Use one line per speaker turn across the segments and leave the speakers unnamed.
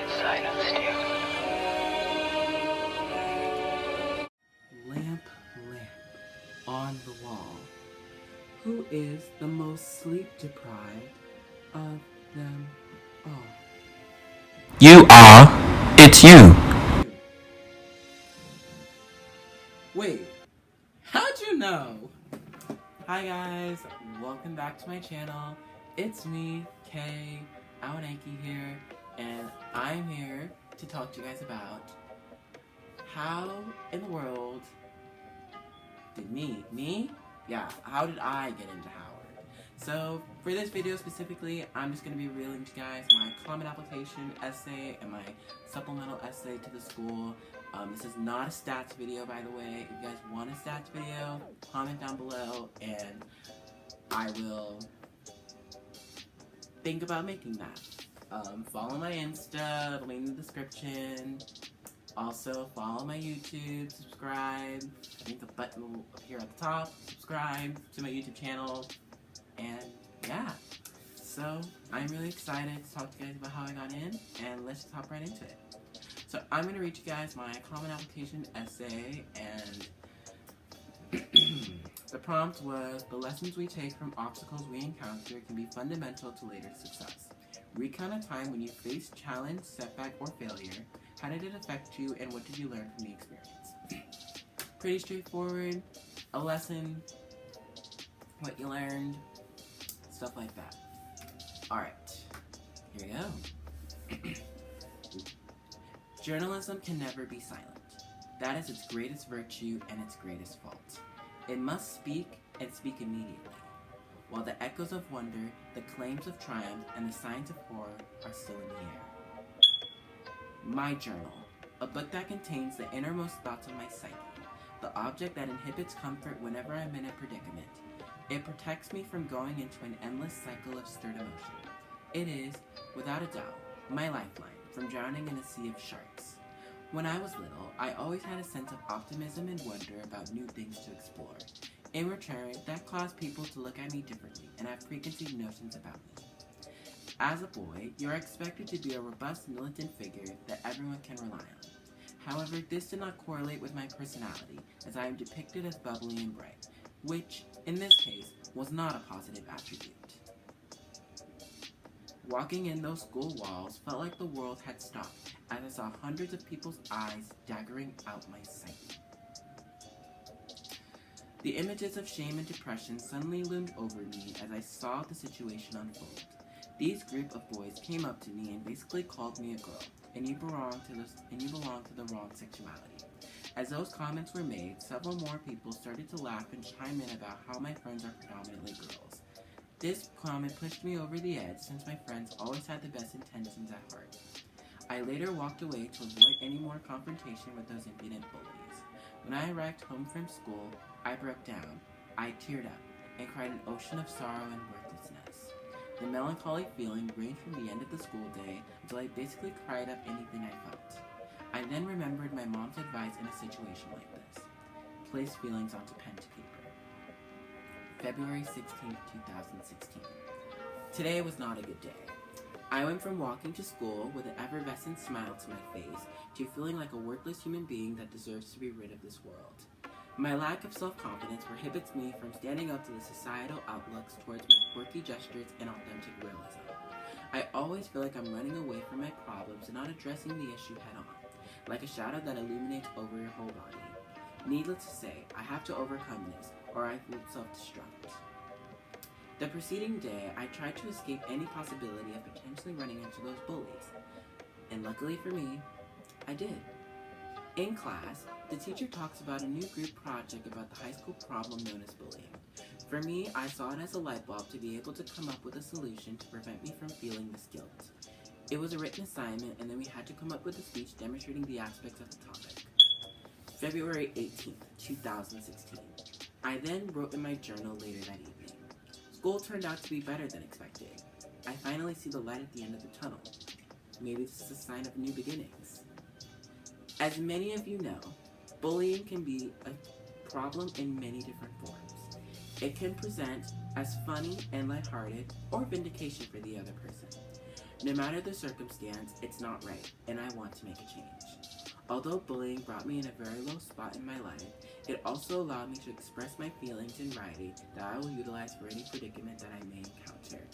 had silenced you.
Lamp, lamp on the wall. Who is the most sleep deprived of them all?
You are. It's you.
Wait, how'd you know? Hi guys, welcome back to my channel. It's me, kawonaike here, and I'm here to talk to you guys about how in the world did how did I get into Howard? So for this video specifically, I'm just going to be revealing to you guys my common application essay and my supplemental essay to the school. This is not a stats video, by the way. If you guys want a stats video, comment down below and I will think about making that. Follow my Insta, link in the description. Also, follow my YouTube, subscribe. I think the button will appear at the top. Subscribe to my YouTube channel. And yeah, so I'm really excited to talk to you guys about how I got in, and let's just hop right into it. So I'm going to read you guys my common application essay, and the prompt was, the lessons we take from obstacles we encounter can be fundamental to later success. Recount a time when you faced challenge, setback, or failure. How did it affect you, and what did you learn from the experience? Pretty straightforward. A lesson, what you learned, stuff like that. Alright, here we go. Journalism can never be silent. That is its greatest virtue and its greatest fault. It must speak, and speak immediately. While the echoes of wonder, the claims of triumph, and the signs of horror are still in the air. My journal, a book that contains the innermost thoughts of my psyche, the object that inhibits comfort whenever I'm in a predicament. It protects me from going into an endless cycle of stirred emotion. It is, without a doubt, my lifeline from drowning in a sea of sharks. When I was little, I always had a sense of optimism and wonder about new things to explore. In return, that caused people to look at me differently and have preconceived notions about me. As a boy, you're expected to be a robust, militant figure that everyone can rely on. However, this did not correlate with my personality, as I am depicted as bubbly and bright, which, in this case, was not a positive attribute. Walking in those school walls felt like the world had stopped, as I saw hundreds of people's eyes daggering out my sight. The images of shame and depression suddenly loomed over me as I saw the situation unfold. These group of boys came up to me and basically called me a girl, and you belong to the wrong sexuality. As those comments were made, several more people started to laugh and chime in about how my friends are predominantly girls. This comment pushed me over the edge since my friends always had the best intentions at heart. I later walked away to avoid any more confrontation with those impudent bullies. When I arrived home from school, I broke down. I teared up and cried an ocean of sorrow and worthlessness. The melancholy feeling ranged from the end of the school day until I basically cried up anything I felt. I then remembered my mom's advice in a situation like this. Place feelings onto pen to paper. February 16, 2016. Today was not a good day. I went from walking to school with an effervescent smile to my face to feeling like a worthless human being that deserves to be rid of this world. My lack of self-confidence prohibits me from standing up to the societal outlooks towards my quirky gestures and authentic realism. I always feel like I'm running away from my problems and not addressing the issue head-on, like a shadow that illuminates over your whole body. Needless to say, I have to overcome this, or I will self-destruct. The preceding day, I tried to escape any possibility of potentially running into those bullies, and luckily for me, I did. In class, the teacher talks about a new group project about the high school problem known as bullying. For me, I saw it as a light bulb to be able to come up with a solution to prevent me from feeling this guilt. It was a written assignment, and then we had to come up with a speech demonstrating the aspects of the topic. February 18th, 2016. I then wrote in my journal later that evening. School turned out to be better than expected. I finally see the light at the end of the tunnel. Maybe this is a sign of new beginnings. As many of you know, bullying can be a problem in many different forms. It can present as funny and lighthearted, or vindication for the other person. No matter the circumstance, it's not right, and I want to make a change. Although bullying brought me in a very low spot in my life, it also allowed me to express my feelings in writing that I will utilize for any predicament that I may encounter.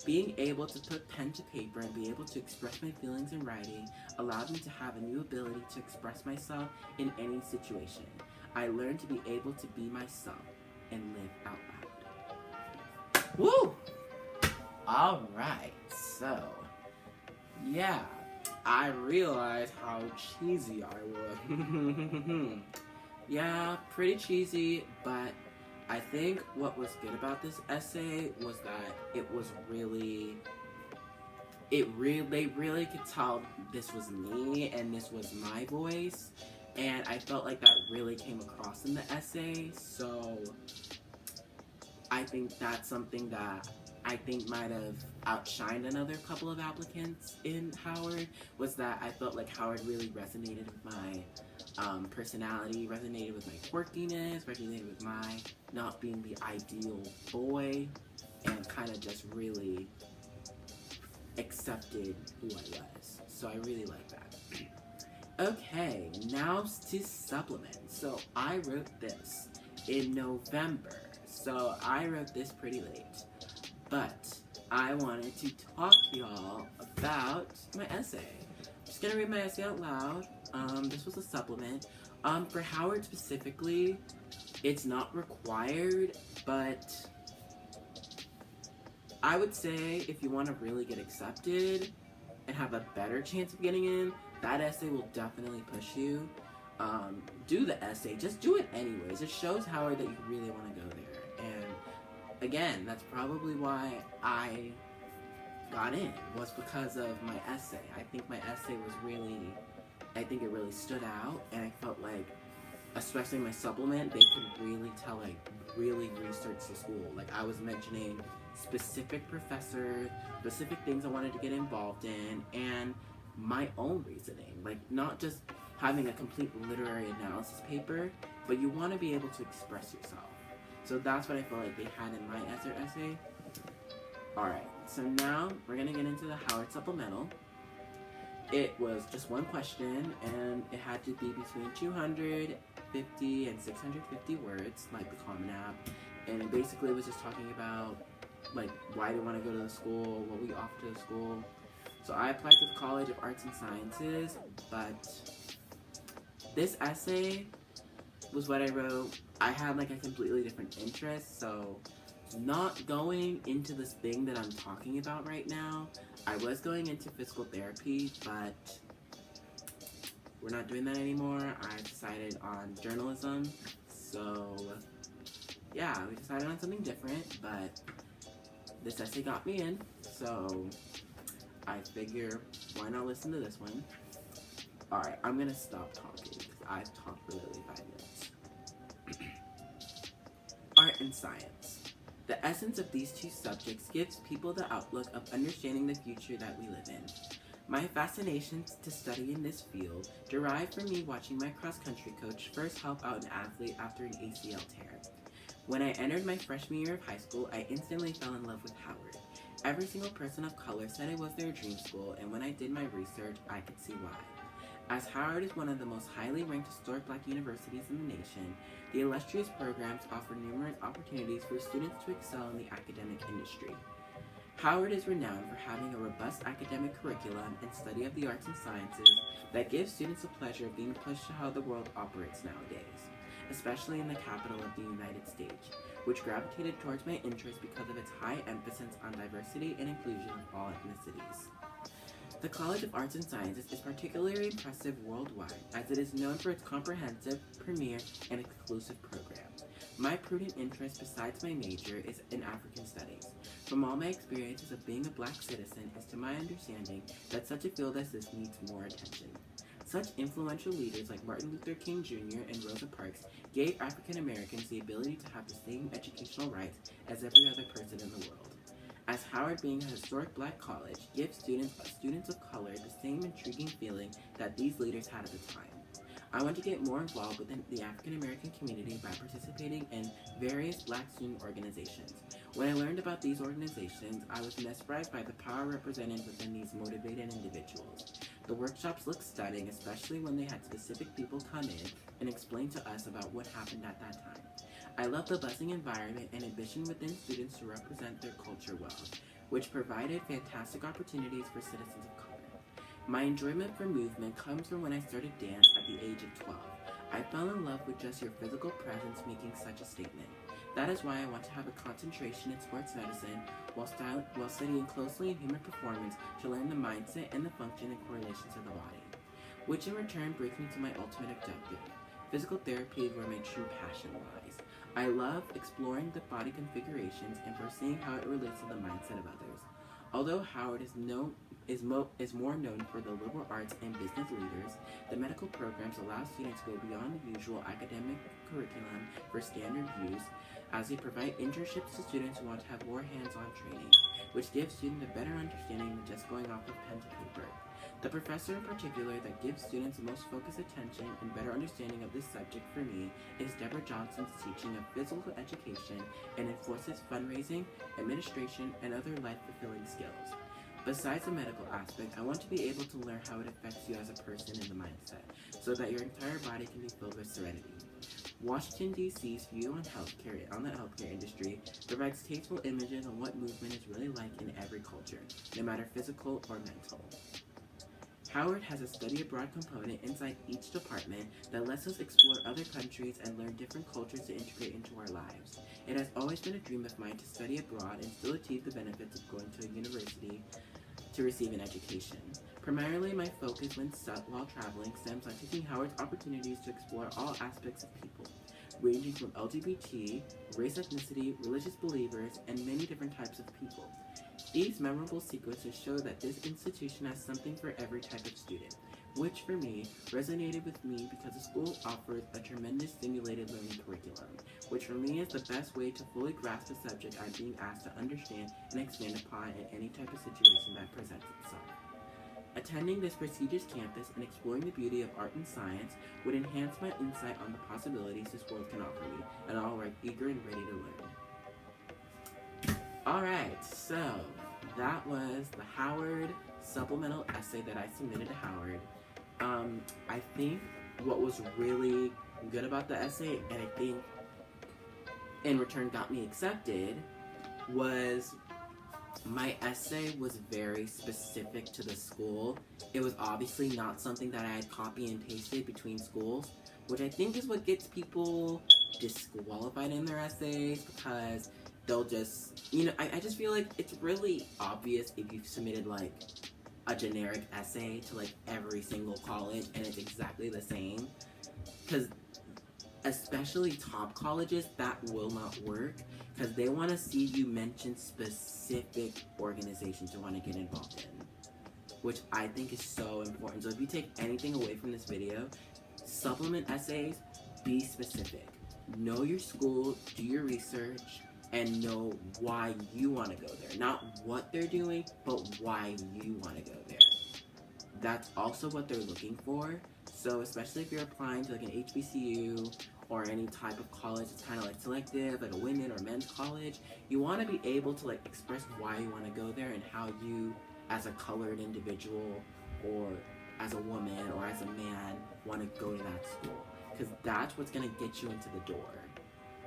Being able to put pen to paper and be able to express my feelings in writing allowed me to have a new ability to express myself in any situation. I learned to be able to be myself and live out loud. Woo! Alright, so, yeah, I realized how cheesy I was. Yeah, pretty cheesy, but I think what was good about this essay was that it was really, they really could tell this was me and this was my voice, and I felt like that really came across in the essay, so I think that's something that I think might have outshined another couple of applicants in Howard, was that I felt like Howard really resonated with my personality, resonated with my quirkiness, resonated with my not being the ideal boy, and kind of just really accepted who I was. So I really like that. Okay, now to supplement. So I wrote this in November. So I wrote this pretty late. But I wanted to talk to y'all about my essay. I'm just gonna read my essay out loud. This was a supplement. For Howard specifically, it's not required, but I would say if you want to really get accepted and have a better chance of getting in, that essay will definitely push you. Do the essay. Just do it anyways. It shows Howard that you really want to go there. And again, that's probably why I got in, was because of my essay. I think my essay was really, I think it really stood out, and I felt like, especially my supplement, they could really tell I really researched the school. Like, I was mentioning specific professors, specific things I wanted to get involved in, and my own reasoning. Like, not just having a complete literary analysis paper, but you want to be able to express yourself. So that's what I felt like they had in my essay. Alright, so now we're going to get into the Howard Supplemental. It was just one question, and it had to be between 250 and 650 words, like the Common App. And basically it was just talking about, like, why do you want to go to the school, what we offer to the school. So I applied to the College of Arts and Sciences, but this essay was what I wrote. I had like a completely different interest, so not going into this thing that I'm talking about right now. I was going into physical therapy, but we're not doing that anymore. I decided on journalism, so yeah, we decided on something different, but this essay got me in, so I figure, why not listen to this one? Alright, I'm gonna stop talking, because I've talked for literally 5 minutes. Art and science. The essence of these two subjects gives people the outlook of understanding the future that we live in. My fascinations to study in this field derive from me watching my cross-country coach first help out an athlete after an ACL tear. When I entered my freshman year of high school, I instantly fell in love with Howard. Every single person of color said it was their dream school, and when I did my research, I could see why. As Howard is one of the most highly ranked historic black universities in the nation, the illustrious programs offer numerous opportunities for students to excel in the academic industry. Howard is renowned for having a robust academic curriculum and study of the arts and sciences that gives students the pleasure of being pushed to how the world operates nowadays, especially in the capital of the United States, which gravitated towards my interest because of its high emphasis on diversity and inclusion of all ethnicities. The College of Arts and Sciences is particularly impressive worldwide, as it is known for its comprehensive, premier, and exclusive program. My prudent interest besides my major is in African studies. From all my experiences of being a black citizen is to my understanding that such a field as this needs more attention. Such influential leaders like Martin Luther King Jr. and Rosa Parks gave African Americans the ability to have the same educational rights as every other person in the world. As Howard being a historic black college gives students of color the same intriguing feeling that these leaders had at the time. I want to get more involved within the African American community by participating in various black student organizations. When I learned about these organizations, I was mesmerized by the power represented within these motivated individuals. The workshops looked stunning, especially when they had specific people come in and explain to us about what happened at that time. I love the buzzing environment and ambition within students to represent their culture well, which provided fantastic opportunities for citizens of color. My enjoyment for movement comes from when I started dance at the age of 12. I fell in love with just your physical presence making such a statement. That is why I want to have a concentration in sports medicine while studying closely in human performance to learn the mindset and the function and correlations of the body, which in return brings me to my ultimate objective. Physical therapy is where my true passion lies. I love exploring the body configurations and foreseeing how it relates to the mindset of others. Although Howard is more known for the liberal arts and business leaders, the medical programs allow students to go beyond the usual academic curriculum for standard use, as they provide internships to students who want to have more hands-on training, which gives students a better understanding than just going off of pen to paper. The professor in particular that gives students the most focused attention and better understanding of this subject for me is Deborah Johnson's teaching of physical education and enforces fundraising, administration, and other life-fulfilling skills. Besides the medical aspect, I want to be able to learn how it affects you as a person and the mindset, so that your entire body can be filled with serenity. Washington, D.C.'s view on the healthcare industry provides tasteful images on what movement is really like in every culture, no matter physical or mental. Howard has a study abroad component inside each department that lets us explore other countries and learn different cultures to integrate into our lives. It has always been a dream of mine to study abroad and still achieve the benefits of going to a university to receive an education. Primarily, my focus while traveling stems on taking Howard's opportunities to explore all aspects of people, ranging from LGBT, race, ethnicity, religious believers, and many different types of people. These memorable sequences show that this institution has something for every type of student, which for me resonated with me because the school offers a tremendous stimulated learning curriculum, which for me is the best way to fully grasp the subject I'm being asked to understand and expand upon in any type of situation that presents itself. Attending this prestigious campus and exploring the beauty of art and science would enhance my insight on the possibilities this world can offer me, and I'll be eager and ready to learn. Alright, so that was the Howard supplemental essay that I submitted to Howard. I think what was really good about the essay, and I think in return got me accepted, was my essay was very specific to the school. It was obviously not something that I had copy and pasted between schools, which I think is what gets people disqualified in their essays, because they'll just, I just feel like it's really obvious if you've submitted like a generic essay to like every single college and it's exactly the same, because especially top colleges, that will not work, because they want to see you mention specific organizations you want to get involved in, which I think is so important. So if you take anything away from this video, supplement essays, be specific. Know your school, do your research, and know why you want to go there. Not what they're doing, but why you want to go there. That's also what they're looking for. So especially if you're applying to like an HBCU or any type of college that's kind of like selective, like a women or men's college, you want to be able to like express why you want to go there and how you, as a colored individual or as a woman or as a man, want to go to that school, because that's what's going to get you into the door.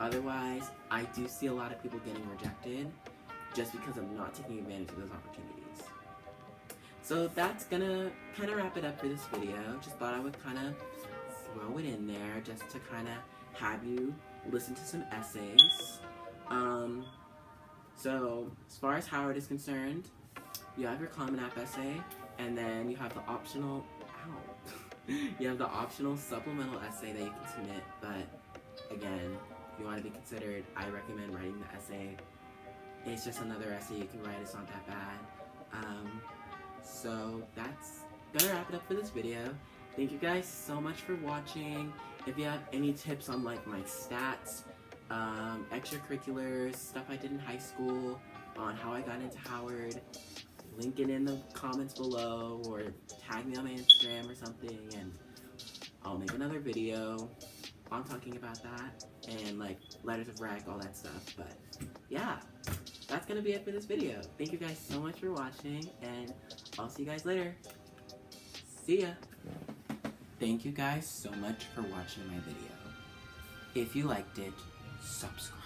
Otherwise, I do see a lot of people getting rejected just because of not taking advantage of those opportunities. So that's gonna kind of wrap it up for this video. Just thought I would kind of throw it in there just to kind of have you listen to some essays. So as far as Howard is concerned, you have your Common App essay, and then you have the optional, you have the optional supplemental essay that you can submit. But again, if you want to be considered, I recommend writing the essay. It's just another essay you can write, it's not that bad. So that's gonna wrap it up for this video. Thank you guys so much for watching. If you have any tips on like my stats, extracurriculars, stuff I did in high school, on how I got into Howard, link it in the comments below, or tag me on my Instagram or something, and I'll make another video on talking about that, and like letters of rec, all that stuff. But yeah, that's gonna be it for this video. Thank you guys so much for watching, and I'll see you guys later. See ya. Thank you guys so much for watching my video. If you liked it, subscribe.